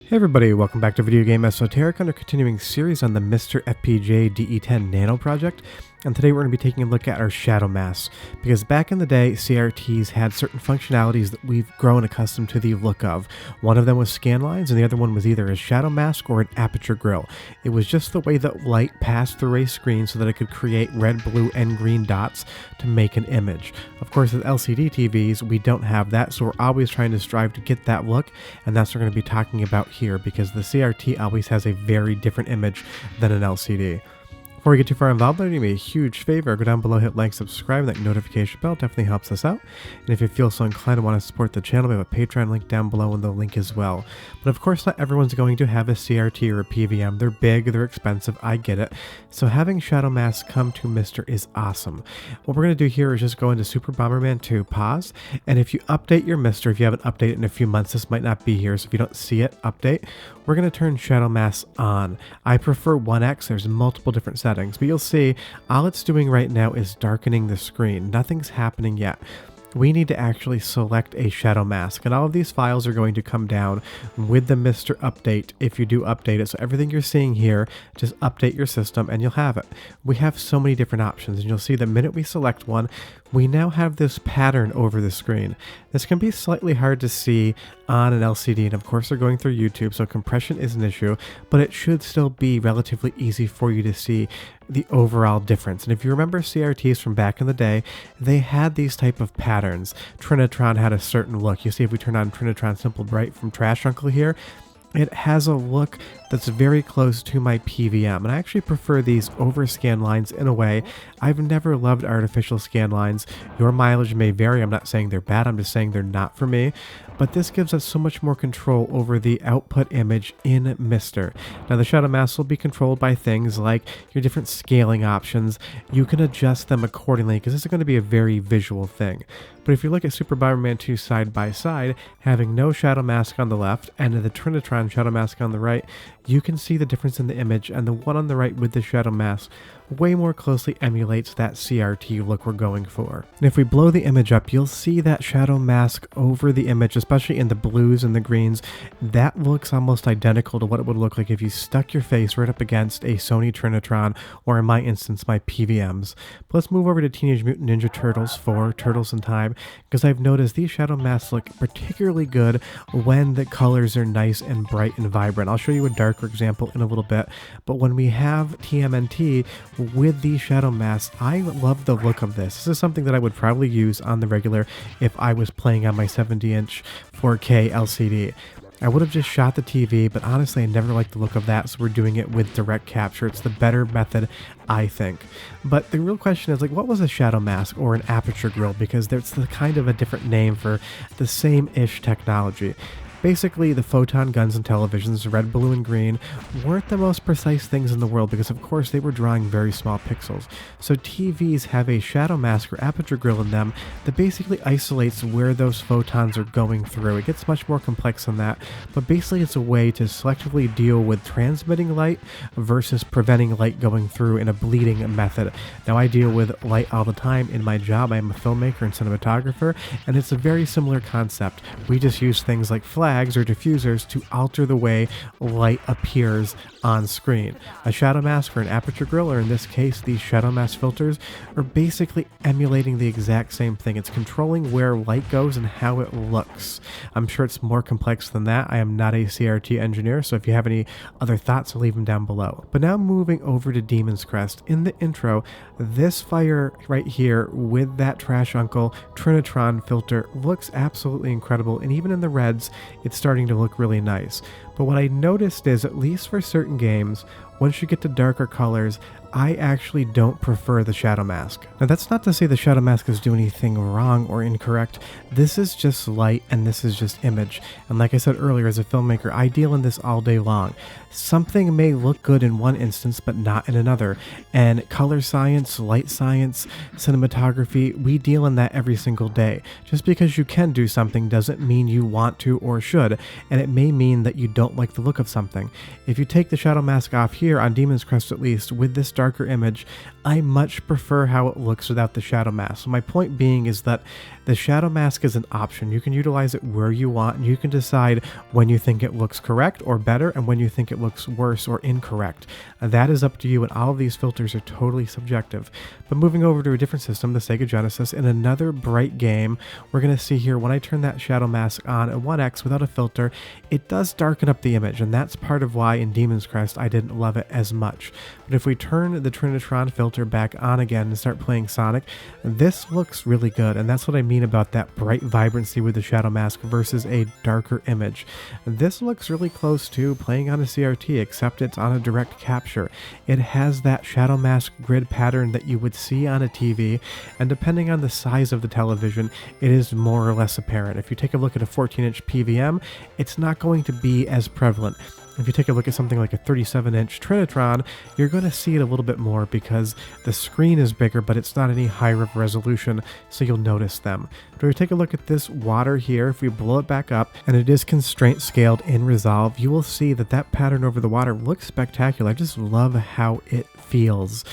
Hey everybody, welcome back to Video Game Esoteric on our continuing series on the MiSTer FPGA DE-10 Nano project. And today we're going to be taking a look at our shadow masks, because back in the day, CRTs had certain functionalities that we've grown accustomed to the look of. One of them was scan lines, and the other one was either a shadow mask or an aperture grill. It was just the way that light passed through a screen so that it could create red, blue, and green dots to make an image. Of course, with LCD TVs, we don't have that, so we're always trying to strive to get that look, and that's what we're going to be talking about here, because the CRT always has a very different image than an LCD. Before we get too far involved, do me a huge favor. Go down below, hit like, subscribe, and that notification bell definitely helps us out. And if you feel so inclined and want to support the channel, we have a Patreon link down below in the link as well. But of course, not everyone's going to have a CRT or a PVM. They're big, they're expensive, I get it. So having shadow masks come to MiSTer is awesome. What we're going to do here is just go into Super Bomberman 2, pause, and if you update your MiSTer, if you haven't updated in a few months, this might not be here, so if you don't see it, update. We're going to turn shadow masks on. I prefer 1x, there's multiple different settings, but you'll see all it's doing right now is darkening the screen. Nothing's happening yet. We need to actually select a shadow mask, and all of these files are going to come down with the MiSTer update if you do update it. So everything you're seeing here, just update your system and you'll have it. We have so many different options, and you'll see the minute we select one, we now have this pattern over the screen. This can be slightly hard to see on an LCD, and of course they're going through YouTube, so compression is an issue, but it should still be relatively easy for you to see the overall difference. And if you remember CRTs from back in the day, they had these type of patterns. Trinitron had a certain look. You see, if we turn on Trinitron Simple Bright from Trash Uncle here, it has a look that's very close to my PVM, and I actually prefer these over scan lines in a way. I've never loved artificial scan lines. Your mileage may vary. I'm not saying they're bad, I'm just saying they're not for me. But this gives us so much more control over the output image in MiSTer. Now the shadow masks will be controlled by things like your different scaling options. You can adjust them accordingly, because this is going to be a very visual thing. But if you look at Super Bomberman 2 side by side, having no shadow mask on the left and the Trinitron shadow mask on the right, you can see the difference in the image, and the one on the right with the shadow mask way more closely emulates that CRT look we're going for. And if we blow the image up, you'll see that shadow mask over the image, especially in the blues and the greens. That looks almost identical to what it would look like if you stuck your face right up against a Sony Trinitron, or in my instance, my PVMs. But let's move over to Teenage Mutant Ninja Turtles 4, Turtles in Time, because I've noticed these shadow masks look particularly good when the colors are nice and bright and vibrant. I'll show you a darker example in a little bit, but when we have TMNT with these shadow masks, I love the look of this. This is something that I would probably use on the regular if I was playing on my 70-inch 4K LCD. I would have just shot the TV, but honestly I never liked the look of that, so we're doing it with direct capture. It's the better method, I think. But the real question is, like, what was a shadow mask or an aperture grill? Because there's the kind of a different name for the same-ish technology. Basically, the photon guns and televisions, red, blue, and green, weren't the most precise things in the world, because of course they were drawing very small pixels. So TVs have a shadow mask or aperture grill in them that basically isolates where those photons are going through. It gets much more complex than that, but basically it's a way to selectively deal with transmitting light versus preventing light going through in a bleeding method. Now, I deal with light all the time in my job. I am a filmmaker and cinematographer, and it's a very similar concept. We just use things like flags or diffusers to alter the way light appears on screen. A shadow mask or an aperture grill, or in this case these shadow mask filters, are basically emulating the exact same thing. It's controlling where light goes and how it looks. I'm sure it's more complex than that. I am not a CRT engineer, so if you have any other thoughts, leave them down below. But now moving over to Demon's Crest. In the intro, this fire right here with that Trash Uncle Trinitron filter looks absolutely incredible, and even in the reds it's starting to look really nice. But what I noticed is, at least for certain games, once you get to darker colors, I actually don't prefer the shadow mask. Now, that's not to say the shadow mask is doing anything wrong or incorrect. This is just light and this is just image. And like I said earlier, as a filmmaker, I deal in this all day long. Something may look good in one instance, but not in another. And color science, light science, cinematography, we deal in that every single day. Just because you can do something doesn't mean you want to or should, and it may mean that you don't like the look of something. If you take the shadow mask off here, here on Demon's Crest, at least with this darker image, I much prefer how it looks without the shadow mask. So my point being is that the shadow mask is an option. You can utilize it where you want, and you can decide when you think it looks correct or better and when you think it looks worse or incorrect. That is up to you, and all of these filters are totally subjective. But moving over to a different system, the Sega Genesis, in another bright game, we're going to see here when I turn that shadow mask on at 1x without a filter, it does darken up the image, and that's part of why in Demon's Crest I didn't love it as much. But if we turn the Trinitron filter back on again and start playing Sonic, this looks really good, and that's what I mean about that bright vibrancy with the shadow mask versus a darker image. This looks really close to playing on a CRT, except it's on a direct capture. It has that shadow mask grid pattern that you would see on a TV, and depending on the size of the television, it is more or less apparent. If you take a look at a 14-inch PVM, it's not going to be as prevalent. If you take a look at something like a 37-inch Trinitron, you're going to see it a little bit more because the screen is bigger, but it's not any higher of resolution, so you'll notice them. But if we take a look at this water here, if we blow it back up, and it is constraint scaled in Resolve, you will see that that pattern over the water looks spectacular. I just love how it feels.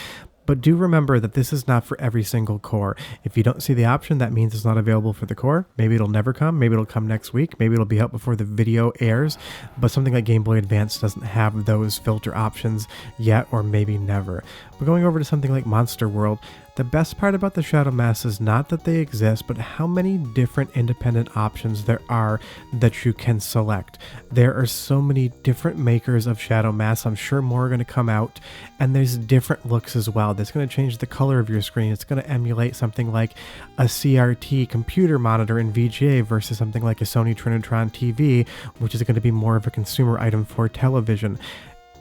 But do remember that this is not for every single core. If you don't see the option, that means it's not available for the core. Maybe it'll never come. Maybe it'll come next week. Maybe it'll be out before the video airs. But something like Game Boy Advance doesn't have those filter options yet, or maybe never. But going over to something like Monster World, the best part about the shadow masks is not that they exist, but how many different independent options there are that you can select. There are so many different makers of shadow masks. I'm sure more are going to come out, and there's different looks as well. That's going to change the color of your screen. It's going to emulate something like a CRT computer monitor in VGA versus something like a Sony Trinitron TV, which is going to be more of a consumer item for television.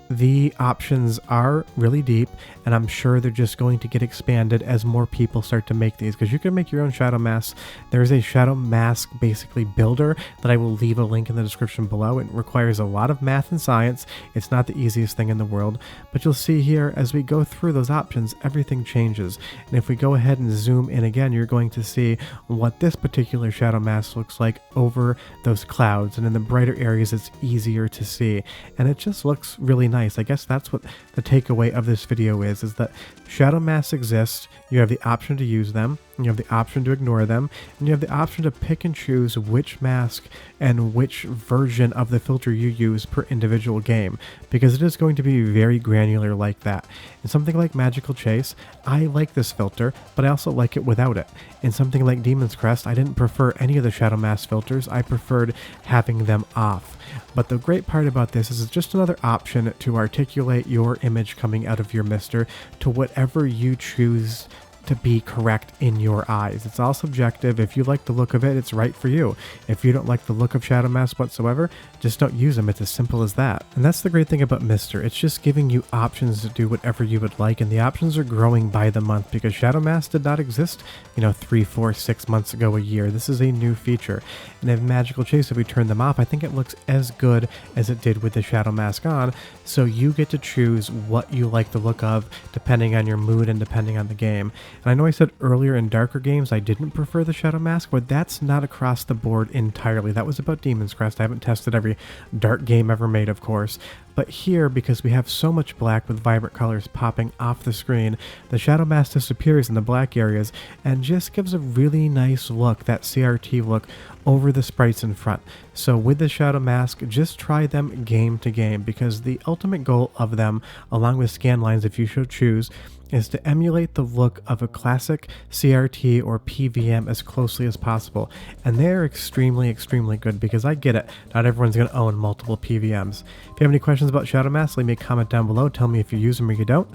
The options are really deep, and I'm sure they're just going to get expanded as more people start to make these, because you can make your own shadow masks. There's a shadow mask basically builder that I will leave a link in the description below. It requires a lot of math and science. It's not the easiest thing in the world, but you'll see here as we go through those options, everything changes. And if we go ahead and zoom in again, you're going to see what this particular shadow mask looks like over those clouds, and in the brighter areas it's easier to see, and it just looks really nice. I guess that's what the takeaway of this video is that shadow masks exist. You have the option to use them, you have the option to ignore them, and you have the option to pick and choose which mask and which version of the filter you use per individual game, because it is going to be very granular like that. In something like Magical Chase, I like this filter, but I also like it without it. In something like Demon's Crest, I didn't prefer any of the shadow mask filters. I preferred having them off. But the great part about this is it's just another option to articulate your image coming out of your MiSTer to whatever you choose to be correct in your eyes. It's all subjective. If you like the look of it, it's right for you. If you don't like the look of shadow masks whatsoever, just don't use them. It's as simple as that. And that's the great thing about MiSTer. It's just giving you options to do whatever you would like, and the options are growing by the month, because shadow masks did not exist, 3, 4, 6 months ago, a year. This is a new feature. And in Magical Chase, if we turn them off, I think it looks as good as it did with the shadow mask on, so you get to choose what you like the look of depending on your mood and depending on the game. And I know I said earlier in darker games I didn't prefer the shadow mask, but that's not across the board entirely. That was about Demon's Crest. I haven't tested every dark game ever made, of course. But here, because we have so much black with vibrant colors popping off the screen, the shadow mask disappears in the black areas and just gives a really nice look, that CRT look, over the sprites in front. So with the shadow mask, just try them game to game, because the ultimate goal of them, along with scan lines if you should choose, is to emulate the look of a classic CRT or PVM as closely as possible. And they're extremely, extremely good, because I get it, not everyone's going to own multiple PVMs. If you have any questions about shadow masks, leave me a comment down below. Tell me if you use them or you don't.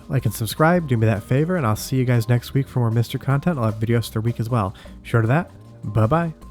Like and subscribe, do me that favor, and I'll see you guys next week for more MiSTer content. I'll have videos through the week as well. Short of that, bye-bye.